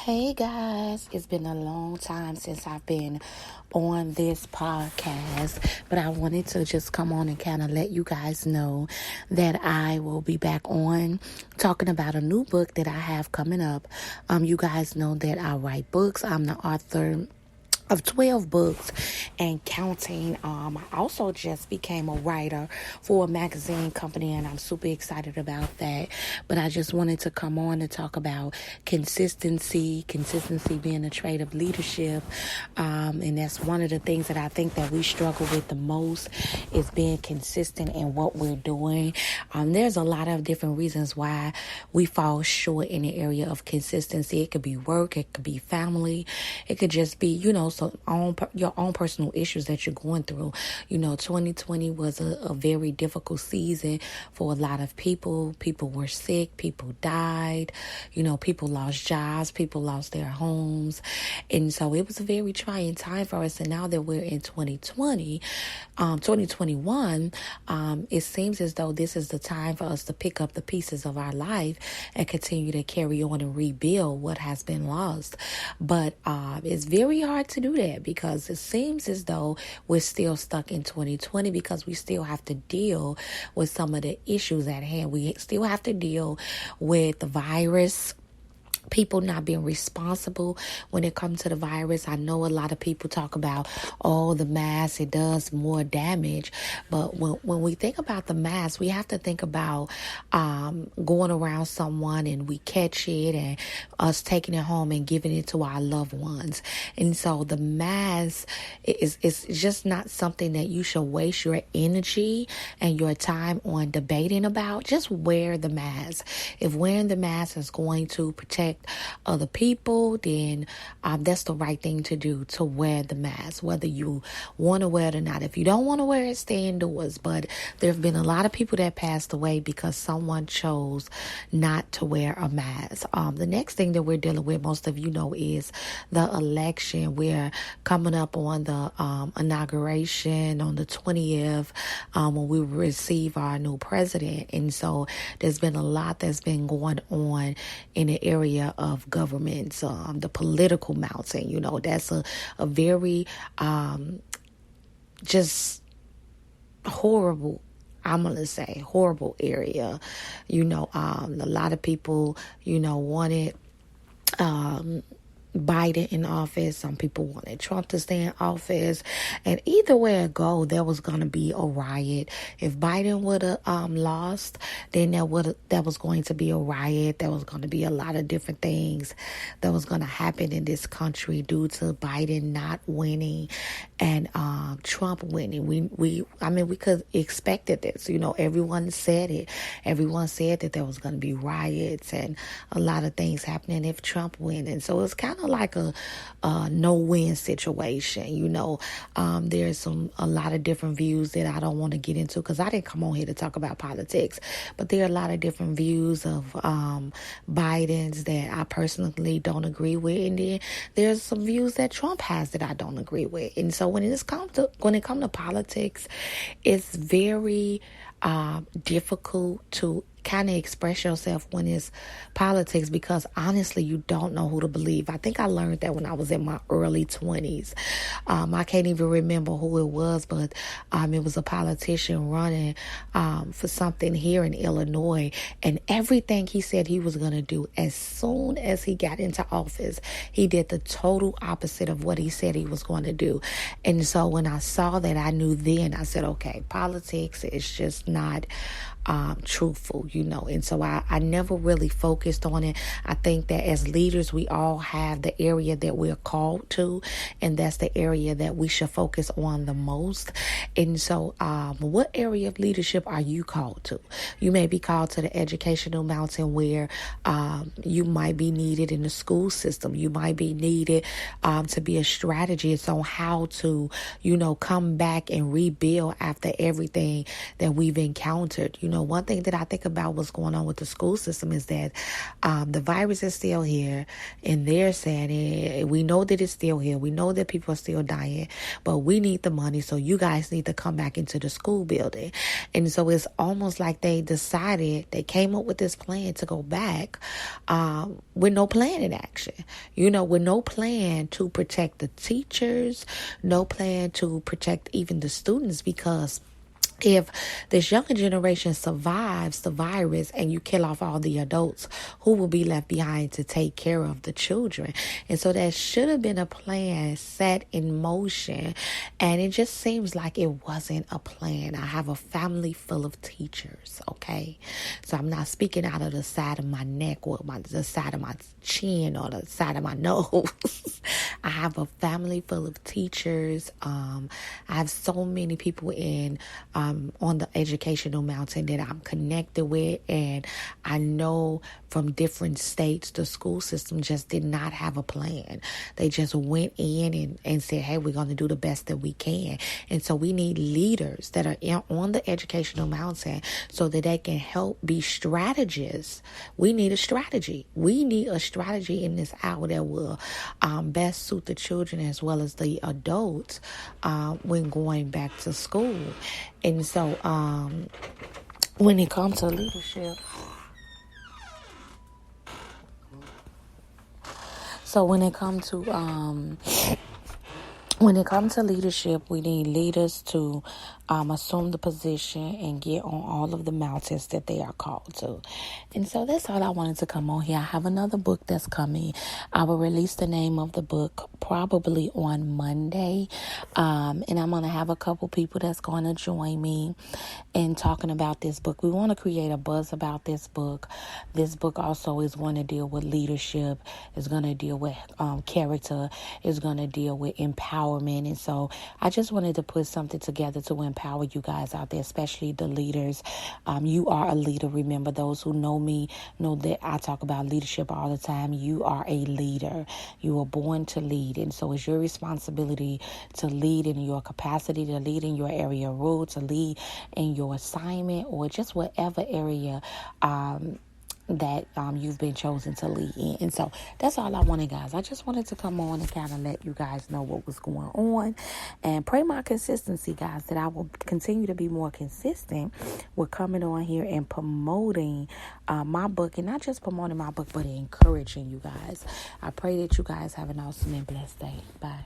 Hey guys, it's been a long time since I've been on this podcast, but I wanted to just come on and kind of let you guys know that I will be back on talking about a new book that I have coming up. You guys know that I write books. I'm the author of 12 books and counting. I also just became a writer for a magazine company, and I'm super excited about that. But I just wanted to come on to talk about consistency being a trait of leadership. And that's one of the things that I think that we struggle with the most is being consistent in what we're doing. There's a lot of different reasons why we fall short in the area of consistency. It could be work, it could be family, it could just be, your own personal issues that you're going through. 2020 was a very difficult season for a lot of people. People were sick, people died, people lost jobs, people lost their homes. And so it was a very trying time for us. And now that we're in 2021, it seems as though this is the time for us to pick up the pieces of our life and continue to carry on and rebuild what has been lost. But it's very hard to do that because it seems as though we're still stuck in 2020 because we still have to deal with some of the issues at hand. We still have to deal with the virus. People not being responsible when it comes to the virus. I know a lot of people talk about, the mask, it does more damage. But when we think about the mask, we have to think about going around someone and we catch it and us taking it home and giving it to our loved ones. And so the mask is just not something that you should waste your energy and your time on debating about. Just wear the mask. If wearing the mask is going to protect other people, then that's the right thing to do, to wear the mask, whether you want to wear it or not. If you don't want to wear it, stay indoors. But there have been a lot of people that passed away because someone chose not to wear a mask. The next thing that we're dealing with, most of you know, is the election. We're coming up on the inauguration on the 20th when we receive our new president. And so there's been a lot that's been going on in the area of government, the political mountain. That's a very just horrible, I'm going to say horrible area. A lot of people, wanted Biden in office. Some people wanted Trump to stay in office. And either way it go, there was going to be a riot. If Biden would have lost, then there was going to be a riot. There was going to be a lot of different things that was going to happen in this country due to Biden not winning and Trump winning. We could expected this. Everyone said it. Everyone said that there was going to be riots and a lot of things happening if Trump wins. And so it's kind of like a no-win situation. There's a lot of different views that I don't want to get into because I didn't come on here to talk about politics, but there are a lot of different views of Biden's that I personally don't agree with, and then there's some views that Trump has that I don't agree with. And so when it comes to politics, it's very difficult to kind of express yourself when it's politics because honestly you don't know who to believe. I think I learned that when I was in my early 20s. I can't even remember who it was, but it was a politician running for something here in Illinois, and everything he said he was going to do, as soon as he got into office, he did the total opposite of what he said he was going to do. And so when I saw that, I knew then, I said, okay, politics is just not truthful, and so I never really focused on it. I think that as leaders, we all have the area that we're called to, and that's the area that we should focus on the most. And so what area of leadership are you called to? You may be called to the educational mountain where you might be needed in the school system. You might be needed to be a strategist on how to, come back and rebuild after everything that we've encountered. one thing that I think about what's going on with the school system is that the virus is still here, and they're saying we know that it's still here. We know that people are still dying, but we need the money, so you guys need to come back into the school building. And so it's almost like they came up with this plan to go back with no plan in action, with no plan to protect the teachers, no plan to protect even the students, because if this younger generation survives the virus and you kill off all the adults, who will be left behind to take care of the children? And so there should have been a plan set in motion, and it just seems like it wasn't a plan. I have a family full of teachers, okay? So I'm not speaking out of the side of my neck or the side of my chin or the side of my nose. I have a family full of teachers. I have so many people on the educational mountain that I'm connected with, and I know from different states the school system just did not have a plan. They just went in and said, hey, we're going to do the best that we can. And so we need leaders that are on the educational mountain so that they can help be strategists. We need a strategy. We need a strategy in this hour that will best suit the children as well as the adults when going back to school. And so when it comes to leadership, we need leaders to assume the position and get on all of the mountains that they are called to. And so that's all I wanted to come on here. I have another book that's coming. I will release the name of the book probably on Monday. And I'm going to have a couple people that's going to join me in talking about this book. We want to create a buzz about this book. This book also is going to deal with leadership. It's going to deal with character. It's going to deal with empowerment. And so I just wanted to put something together to empower you guys out there, especially the leaders. You are a leader. Remember, those who know me know that I talk about leadership all the time. You are a leader. You were born to lead. And so it's your responsibility to lead in your capacity, to lead in your area of role, to lead in your assignment, or just whatever area that you've been chosen to lead in. And so that's all I wanted, guys. I just wanted to come on and kind of let you guys know what was going on, and pray my consistency, guys, that I will continue to be more consistent with coming on here and promoting my book, and not just promoting my book, but encouraging you guys. I pray that you guys have an awesome and blessed day. Bye.